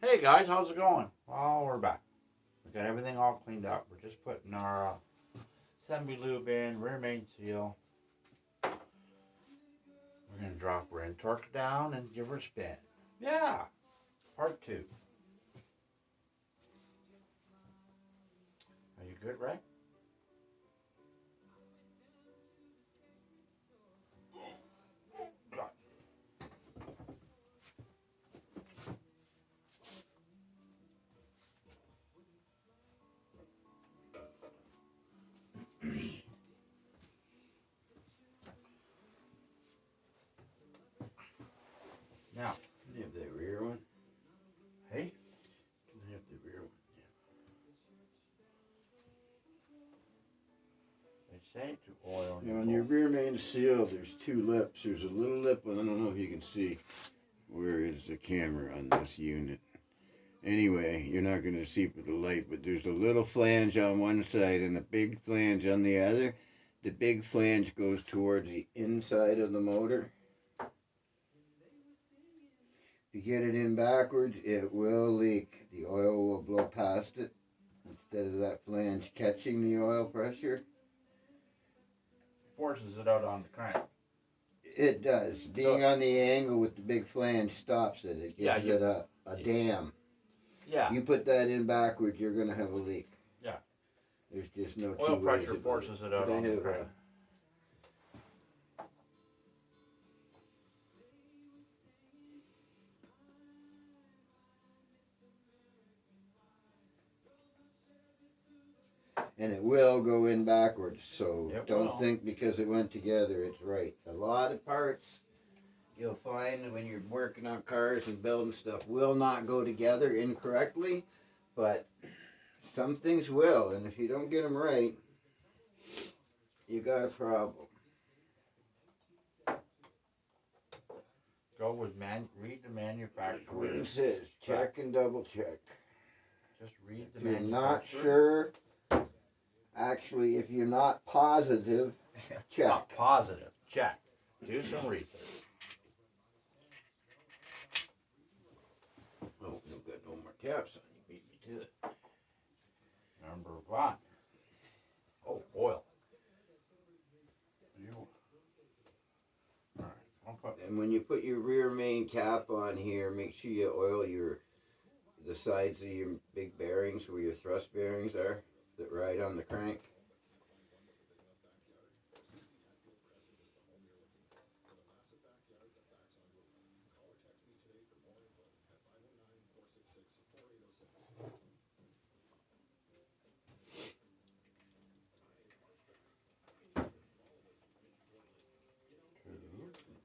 Hey guys, how's it going? Well, we're back. We got everything all cleaned up. We're just putting our semi-lube in, rear main seal. We're going to drop her in, torque her down, and give her a spin. Yeah, part two. Are you good, Ray? God. Now, Can you have that rear one? hey, Can I have the rear one? they say to oil Yeah. Now on your rear main seal, there's two lips. There's a little lip, and I don't know if you can see where is the camera on this unit. Anyway, you're not going to see it with the light, but there's a little flange on one side and a big flange on the other. The big flange goes towards the inside of the motor. If you get it in backwards, it will leak. The oil will blow past it instead of that flange catching the oil pressure. forces it out on the crank. It does. Being on the angle with the big flange stops it. It gives it a dam. Yeah. You put that in backwards, you're going to have a leak. Yeah. There's just no Oil two pressure ways forces it out on the crank. And it will go in backwards, so It don't will. think because it went together it's right. A lot of parts you'll find when you're working on cars and building stuff will not go together incorrectly, but some things will, and if you don't get them right, you got a problem. Go with read the manufacturer. What it says, check and double check. Just read the If you're manufacturer. not sure, actually, if you're not positive, check. Not positive. Check. Do some research. Oh, you've got no more caps on. You beat me to it. Number one. Oh, oil. All right. I'll put. And when you put your rear main cap on here, make sure you oil the sides of your big bearings where your thrust bearings are that ride on the crank.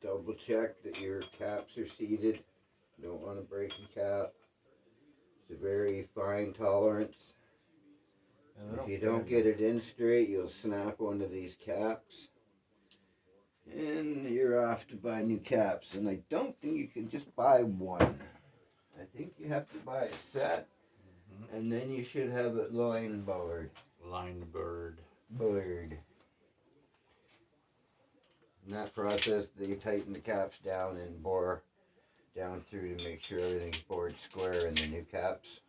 Double check that your caps are seated. Don't want to break a cap. It's a very fine tolerance. If you don't get it in straight, you'll snap one of these caps. And you're off to buy new caps. And I don't think you can just buy one. I think you have to buy a set. And then you should have it line board. Line bird. Bird. In that process, they tighten the caps down and bore down through to make sure everything's bored square in the new caps.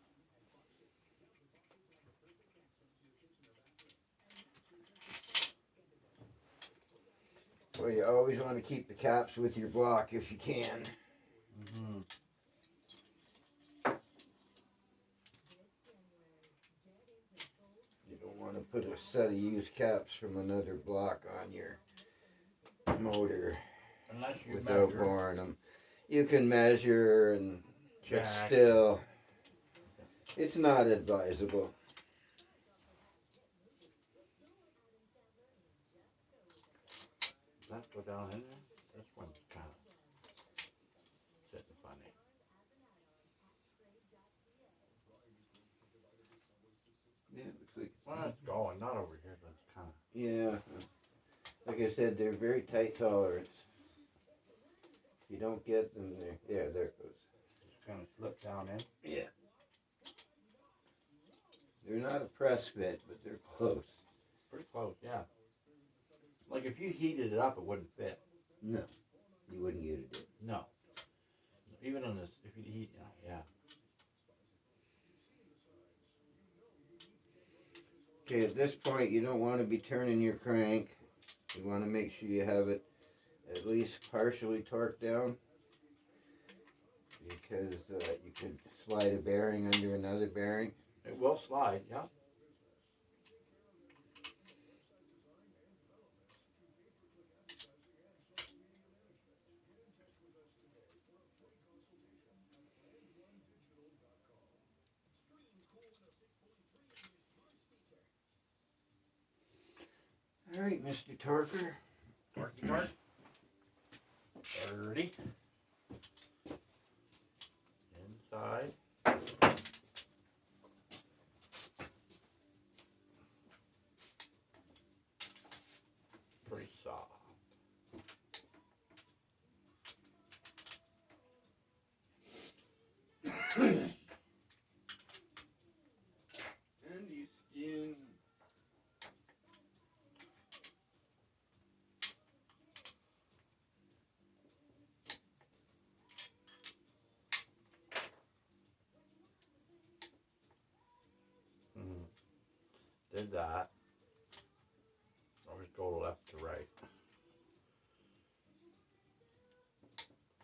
Well, you always want to keep the caps with your block if you can. Mm-hmm. You don't want to put a set of used caps from another block on your motor Unless you without measure. boring them. You can measure, and but Check. still, it's not advisable. Does that go down in there? This one's kind of sitting funny. Yeah, it looks like Well, it's going. Not over here, but it's kind of. yeah. Like I said, they're very tight tolerance. If you don't get them, there it goes. Just kind of slip down in. Yeah. They're not a press fit, but they're close. Pretty close, yeah. Like if you heated it up, it wouldn't fit. No, you wouldn't get it in. No. Even on this, if you heat, yeah. Okay, at this point you don't want to be turning your crank. You want to make sure you have it at least partially torqued down, because you could slide a bearing under another bearing. It will slide, yeah. All right, Mr. Torker. Torquey torque. 30. Inside. Pretty soft. Andy skin. Did that. Always go left to right.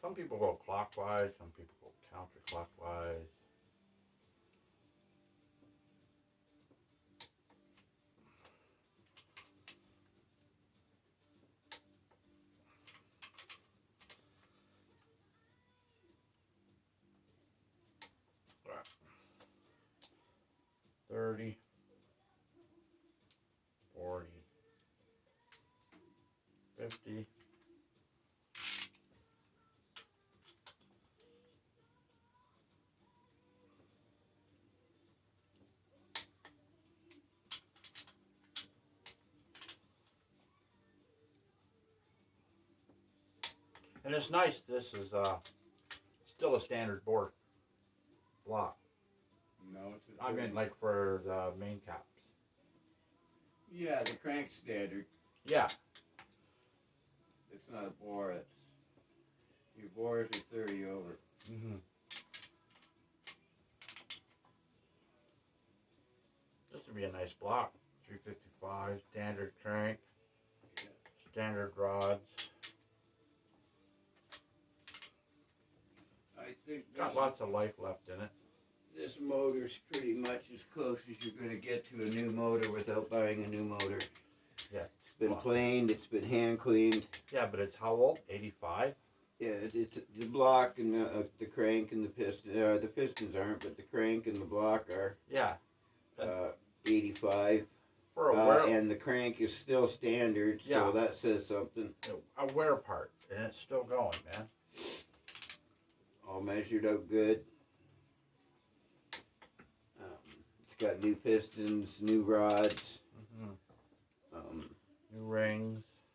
Some people go clockwise, some people go counterclockwise. Right. 30, 40, 50. And it's nice, this is still a standard bore block. No, it's I mean, like for the main caps. Yeah, the crank standard. Yeah. It's not a bore. It's your bores are 30 over. Mm-hmm. This would be a nice block. 355, standard crank, standard rods. I think Got lots of life left in it. this motor's pretty much as close as you're going to get to a new motor without buying a new motor. Yeah. It's been planed, it's been hand cleaned. Yeah, but it's how old? 85? Yeah, it's the block and the crank and the piston. The pistons aren't, but the crank and the block are. Yeah. 85. For a wear, and the crank is still standard, so Yeah. that says something. a wear part, and it's still going, man. All measured out good. It's got new pistons, new rods,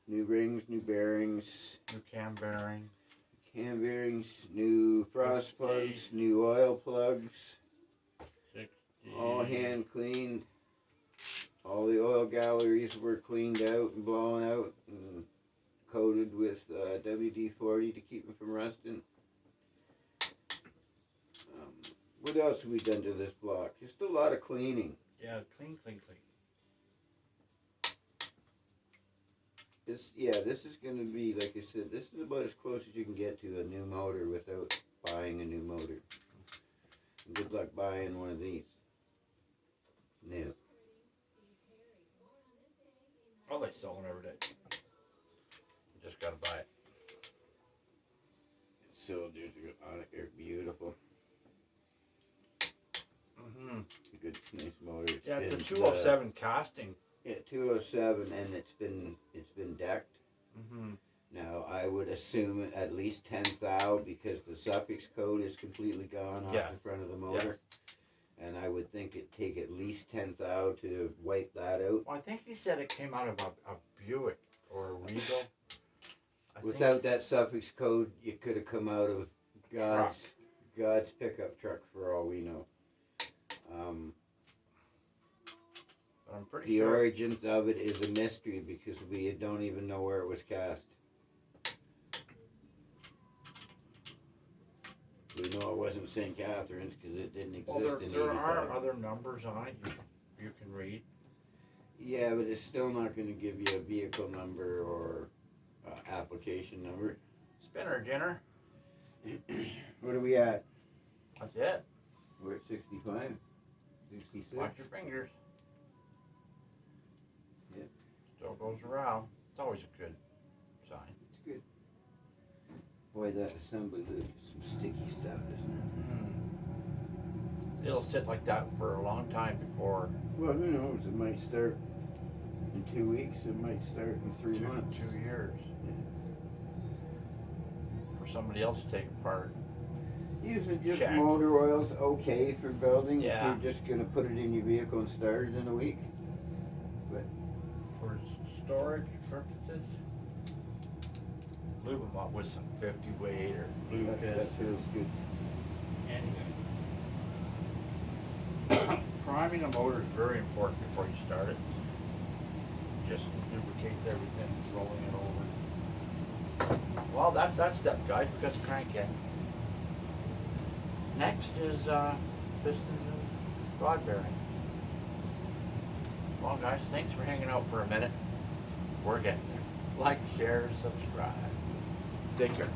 New rings, new bearings, new cam bearing. cam bearings, new frost 60. plugs, new oil plugs, 60. all hand cleaned. All the oil galleries were cleaned out and blown out and coated with WD-40 to keep them from rusting. What else have we done to this block? Just a lot of cleaning. Yeah, clean. This is going to be, like I said, this is about as close as you can get to a new motor without buying a new motor. And good luck buying one of these. New. Oh, they sell them every day. You just gotta buy it. Cylinders on it are beautiful. Mm-hmm. Good, nice motor. Yeah, it's a 207 casting. Yeah, 207, and it's been decked. Mm-hmm. Now I would assume at least 10 thou because the suffix code is completely gone off the front of the motor. And I would think it'd take at least 10 thou to wipe that out. Well, I think he said it came out of a Buick or a Regal. Without that suffix code, it could have come out of God's pickup truck for all we know. But I'm pretty The sure. origins of it is a mystery because we don't even know where it was cast. We know it wasn't St. Catharines because it didn't exist Well, in there 85. are other numbers on it you can read. Yeah, but it's still not going to give you a vehicle number or application number. Spinner, Jenner. What are we at? That's it. We're at 65, 66. Watch your fingers. Yep. Still goes around. It's always a good sign. It's good. Boy, that assembly lube is some sticky stuff, isn't it? It'll sit like that for a long time before. Well, who knows? It might start in 2 weeks. It might start in 3 months. 2 years. Yeah. For somebody else to take apart. Using just Check. motor oil's okay for building Yeah. if you're just going to put it in your vehicle and start it in a week. For storage purposes, lube them up with some 50 weight or blue That piss. feels good. Anything. Priming a motor is very important before you start it. Just lubricates everything, rolling it over. Well, that's that step, guys. We got the crank in. Next is pistons and rod bearing. Well, guys, thanks for hanging out for a minute. We're getting there. Like, share, subscribe. Take care.